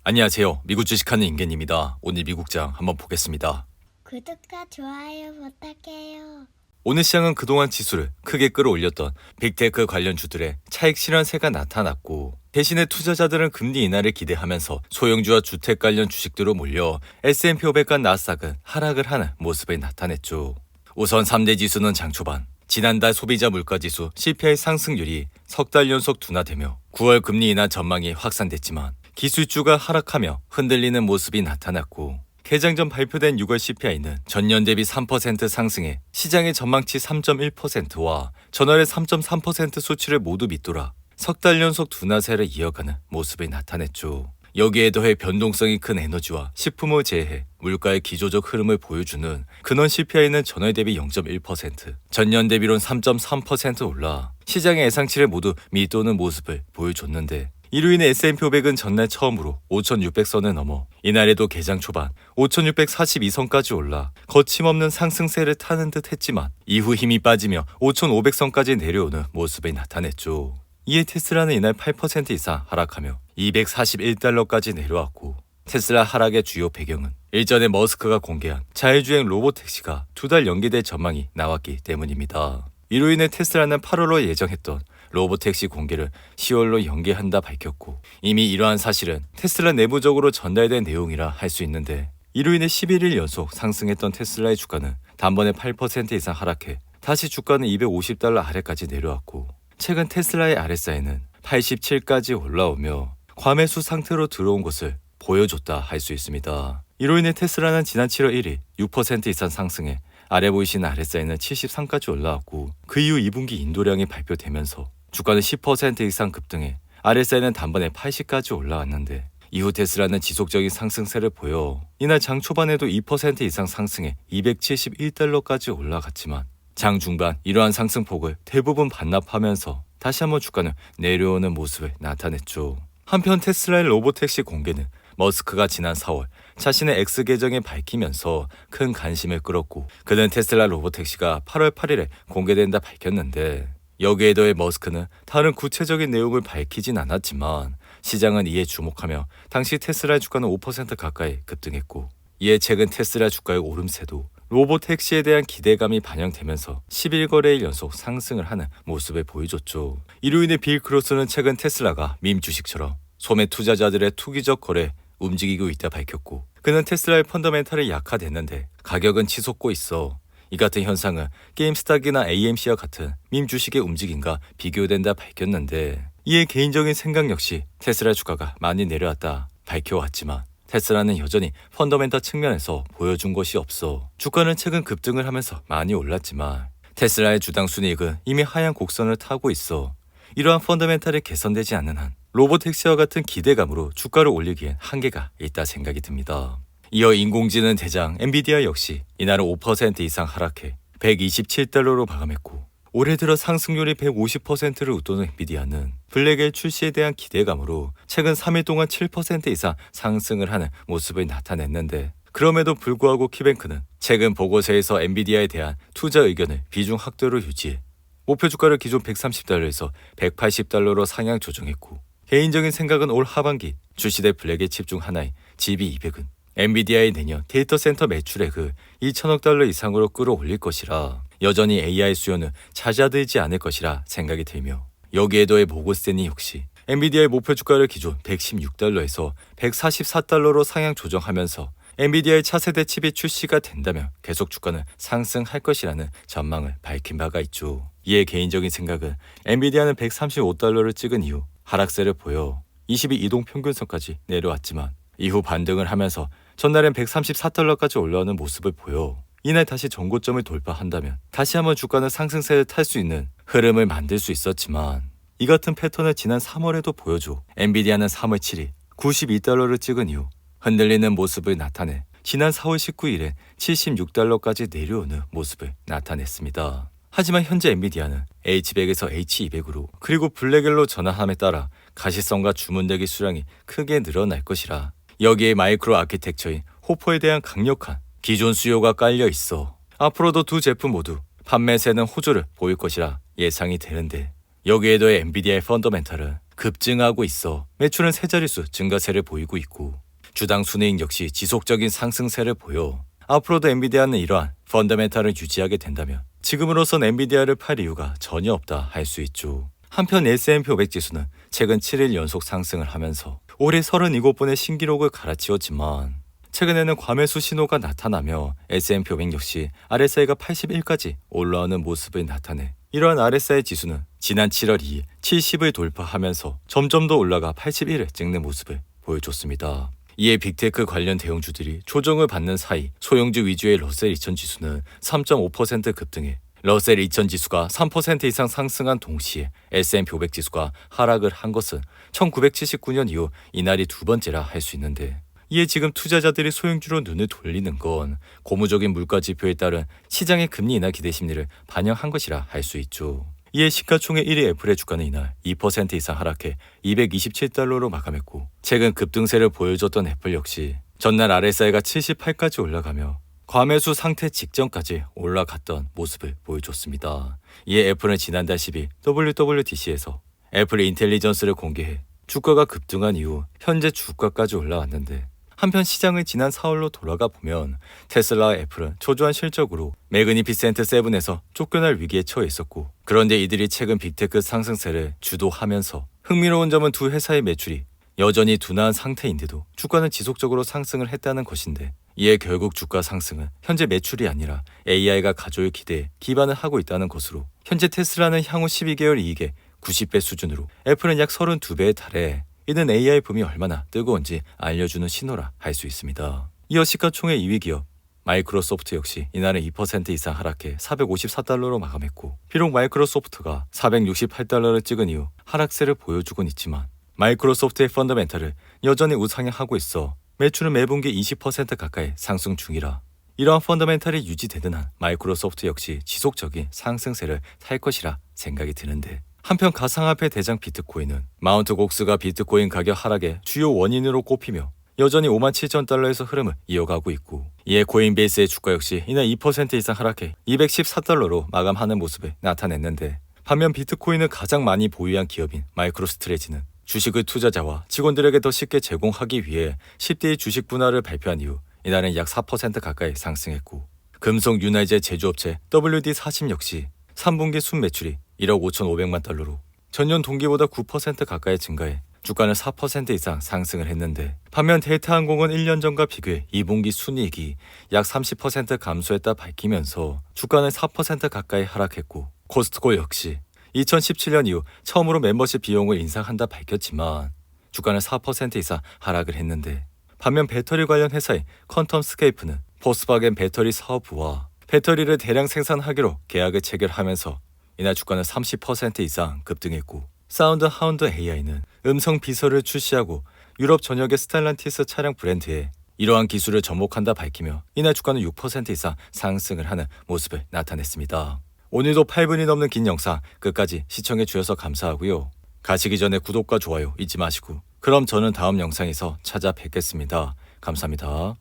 안녕하세요. 미국 주식하는 임겐입니다. 오늘 미국장 한번 보겠습니다. 구독과 좋아요 부탁해요. 오늘 시장은 그동안 지수를 크게 끌어올렸던 빅테크 관련 주들의 차익 실현세가 나타났고, 대신에 투자자들은 금리 인하를 기대하면서 소형주와 주택 관련 주식들로 몰려 S&P 500과 나스닥은 하락을 하는 모습을 나타냈죠. 우선 3대 지수는 장 초반 지난달 소비자 물가지수 CPI 상승률이 석 달 연속 둔화되며 9월 금리 인하 전망이 확산됐지만 기술주가 하락하며 흔들리는 모습이 나타났고, 개장 전 발표된 6월 CPI는 전년 대비 3% 상승해 시장의 전망치 3.1%와 전월의 3.3% 수치를 모두 밑돌아 석 달 연속 둔화세를 이어가는 모습을 나타냈죠. 여기에 더해 변동성이 큰 에너지와 식품을 제외해 물가의 기조적 흐름을 보여주는 근원 CPI는 전월 대비 0.1%, 전년 대비론 3.3% 올라 시장의 예상치를 모두 밑도는 모습을 보여줬는데, 이로 인해 S&P 500은 전날 처음으로 5,600선을 넘어 이날에도 개장 초반 5,642선까지 올라 거침없는 상승세를 타는 듯 했지만 이후 힘이 빠지며 5,500선까지 내려오는 모습을 나타냈죠. 이에 테슬라는 이날 8% 이상 하락하며 241달러까지 내려왔고, 테슬라 하락의 주요 배경은 일전에 머스크가 공개한 자율주행 로봇택시가 2달 연기될 전망이 나왔기 때문입니다. 이로 인해 테슬라는 8월로 예정했던 로봇택시 공개를 10월로 연기한다 밝혔고, 이미 이러한 사실은 테슬라 내부적으로 전달된 내용이라 할 수 있는데, 이로 인해 11일 연속 상승했던 테슬라의 주가는 단번에 8% 이상 하락해 다시 주가는 250달러 아래까지 내려왔고, 최근 테슬라의 RSI는 87까지 올라오며 과매수 상태로 들어온 것을 보여줬다 할 수 있습니다. 이로 인해 테슬라는 지난 7월 1일 6% 이상 상승해 아래 보이시는 RSI는 73까지 올라왔고, 그 이후 2분기 인도량이 발표되면서 주가는 10% 이상 급등해 RSI는 단번에 80까지 올라왔는데, 이후 테슬라는 지속적인 상승세를 보여 이날 장 초반에도 2% 이상 상승해 271달러까지 올라갔지만, 장 중반 이러한 상승폭을 대부분 반납하면서 다시 한번 주가는 내려오는 모습을 나타냈죠. 한편 테슬라의 로봇택시 공개는 머스크가 지난 4월 자신의 X 계정에 밝히면서 큰 관심을 끌었고, 그는 테슬라 로봇택시가 8월 8일에 공개된다 밝혔는데, 여기에 더해 머스크는 다른 구체적인 내용을 밝히진 않았지만 시장은 이에 주목하며 당시 테슬라 주가는 5% 가까이 급등했고, 이에 최근 테슬라 주가의 오름세도 로봇택시에 대한 기대감이 반영되면서 11거래일 연속 상승을 하는 모습을 보여줬죠. 이로 인해 빌 크로스는 최근 테슬라가 밈 주식처럼 소매 투자자들의 투기적 거래에 움직이고 있다 밝혔고, 그는 테슬라의 펀더멘탈이 약화됐는데 가격은 치솟고 있어 이 같은 현상은 게임스탁이나 AMC와 같은 밈 주식의 움직임과 비교된다 밝혔는데, 이에 개인적인 생각 역시 테슬라 주가가 많이 내려왔다 밝혀왔지만 테슬라는 여전히 펀더멘탈 측면에서 보여준 것이 없어 주가는 최근 급등을 하면서 많이 올랐지만 테슬라의 주당 순이익은 이미 하향 곡선을 타고 있어 이러한 펀더멘탈이 개선되지 않는 한 로봇택시와 같은 기대감으로 주가를 올리기엔 한계가 있다 생각이 듭니다. 이어 인공지능 대장 엔비디아 역시 이날은 5% 이상 하락해 127달러로 마감했고, 올해 들어 상승률이 150%를 웃도는 엔비디아는 블랙엘 출시에 대한 기대감으로 최근 3일 동안 7% 이상 상승을 하는 모습을 나타냈는데, 그럼에도 불구하고 키뱅크는 최근 보고서에서 엔비디아에 대한 투자 의견을 비중 확대로 유지해 목표 주가를 기존 130달러에서 180달러로 상향 조정했고, 개인적인 생각은 올 하반기 출시될 블랙의 칩 중 하나인 GB200은 엔비디아의 내년 데이터 센터 매출액을 2천억 달러 이상으로 끌어올릴 것이라 여전히 AI 수요는 잦아들지 않을 것이라 생각이 들며, 여기에 더해 모건스탠리 역시 엔비디아의 목표 주가를 기존 116달러에서 144달러로 상향 조정하면서 엔비디아의 차세대 칩이 출시가 된다면 계속 주가는 상승할 것이라는 전망을 밝힌 바가 있죠. 이에 개인적인 생각은 엔비디아는 135달러를 찍은 이후 하락세를 보여 22 이동평균선까지 내려왔지만 이후 반등을 하면서 전날엔 134달러까지 올라오는 모습을 보여 이날 다시 전고점을 돌파한다면 다시 한번 주가는 상승세를 탈 수 있는 흐름을 만들 수 있었지만, 이 같은 패턴을 지난 3월에도 보여줘 엔비디아는 3월 7일 92달러를 찍은 이후 흔들리는 모습을 나타내 지난 4월 19일에 76달러까지 내려오는 모습을 나타냈습니다. 하지만 현재 엔비디아는 H100에서 H200으로 그리고 블랙엘로 전환함에 따라 가시성과 주문대기 수량이 크게 늘어날 것이라, 여기에 마이크로 아키텍처인 호퍼에 대한 강력한 기존 수요가 깔려 있어 앞으로도 두 제품 모두 판매세는 호조를 보일 것이라 예상이 되는데, 여기에 더해 엔비디아의 펀더멘탈은 급증하고 있어 매출은 세 자릿수 증가세를 보이고 있고 주당 순이익 역시 지속적인 상승세를 보여 앞으로도 엔비디아는 이러한 펀더멘탈을 유지하게 된다면 지금으로선 엔비디아를 팔 이유가 전혀 없다 할 수 있죠. 한편 S&P 500 지수는 최근 7일 연속 상승을 하면서 올해 37번의 신기록을 갈아치웠지만 최근에는 과매수 신호가 나타나며 S&P 500 역시 RSI가 81까지 올라오는 모습을 나타내 이러한 RSI 지수는 지난 7월 2일 70을 돌파하면서 점점 더 올라가 81을 찍는 모습을 보여줬습니다. 이에 빅테크 관련 대형주들이 조정을 받는 사이 소형주 위주의 러셀 2000 지수는 3.5% 급등해 러셀 2000 지수가 3% 이상 상승한 동시에 S&P 500 지수가 하락을 한 것은 1979년 이후 이날이 두 번째라 할 수 있는데 이에 지금 투자자들이 소형주로 눈을 돌리는 건 고무적인 물가 지표에 따른 시장의 금리 인하 기대 심리를 반영한 것이라 할 수 있죠. 이에 시가총액 1위 애플의 주가는 이날 2% 이상 하락해 227달러로 마감했고 최근 급등세를 보여줬던 애플 역시 전날 RSI가 78까지 올라가며 과매수 상태 직전까지 올라갔던 모습을 보여줬습니다. 이에 애플은 지난달 10일 WWDC에서 애플의 인텔리전스를 공개해 주가가 급등한 이후 현재 주가까지 올라왔는데 한편 시장을 지난 4월로 돌아가 보면 테슬라와 애플은 초조한 실적으로 매그니피센트 7에서 쫓겨날 위기에 처해 있었고 그런데 이들이 최근 빅테크 상승세를 주도하면서 흥미로운 점은 두 회사의 매출이 여전히 둔화한 상태인데도 주가는 지속적으로 상승을 했다는 것인데 이에 결국 주가 상승은 현재 매출이 아니라 AI가 가져올 기대에 기반을 하고 있다는 것으로 현재 테슬라는 향후 12개월 이익의 90배 수준으로 애플은 약 32배에 달해 이는 AI 붐이 얼마나 뜨거운지 알려주는 신호라 할 수 있습니다. 이어 시가총액 2위 기업 마이크로소프트 역시 이날은 2% 이상 하락해 454달러로 마감했고 비록 마이크로소프트가 468달러를 찍은 이후 하락세를 보여주곤 있지만 마이크로소프트의 펀더멘탈을 여전히 우상향하고 있어 매출은 매분기 20% 가까이 상승 중이라 이러한 펀더멘탈이 유지되는 한 마이크로소프트 역시 지속적인 상승세를 탈 것이라 생각이 드는데 한편 가상화폐 대장 비트코인은 마운트 곡스가 비트코인 가격 하락의 주요 원인으로 꼽히며 여전히 57,000달러에서 흐름을 이어가고 있고 이에 코인베이스의 주가 역시 이날 2% 이상 하락해 214달러로 마감하는 모습을 나타냈는데 반면 비트코인을 가장 많이 보유한 기업인 마이크로스트레지는 주식을 투자자와 직원들에게 더 쉽게 제공하기 위해 10대의 주식 분할을 발표한 이후 이날은 약 4% 가까이 상승했고 금속 윤활제 제조업체 WD40 역시 3분기 순매출이 1억 5,500만 달러로 전년 동기보다 9% 가까이 증가해 주가는 4% 이상 상승을 했는데 반면 델타항공은 1년 전과 비교해 2분기 순이익이 약 30% 감소했다 밝히면서 주가는 4% 가까이 하락했고 코스트코 역시 2017년 이후 처음으로 멤버십 비용을 인상한다 밝혔지만 주가는 4% 이상 하락을 했는데 반면 배터리 관련 회사인 퀀텀스케이프는 포스바겐 배터리 사업부와 배터리를 대량 생산하기로 계약을 체결하면서 이날 주가는 30% 이상 급등했고 사운드 하운드 AI는 음성 비서를 출시하고 유럽 전역의 스텔란티스 차량 브랜드에 이러한 기술을 접목한다 밝히며 이날 주가는 6% 이상 상승을 하는 모습을 나타냈습니다. 오늘도 8분이 넘는 긴 영상 끝까지 시청해 주셔서 감사하고요. 가시기 전에 구독과 좋아요 잊지 마시고 그럼 저는 다음 영상에서 찾아뵙겠습니다. 감사합니다.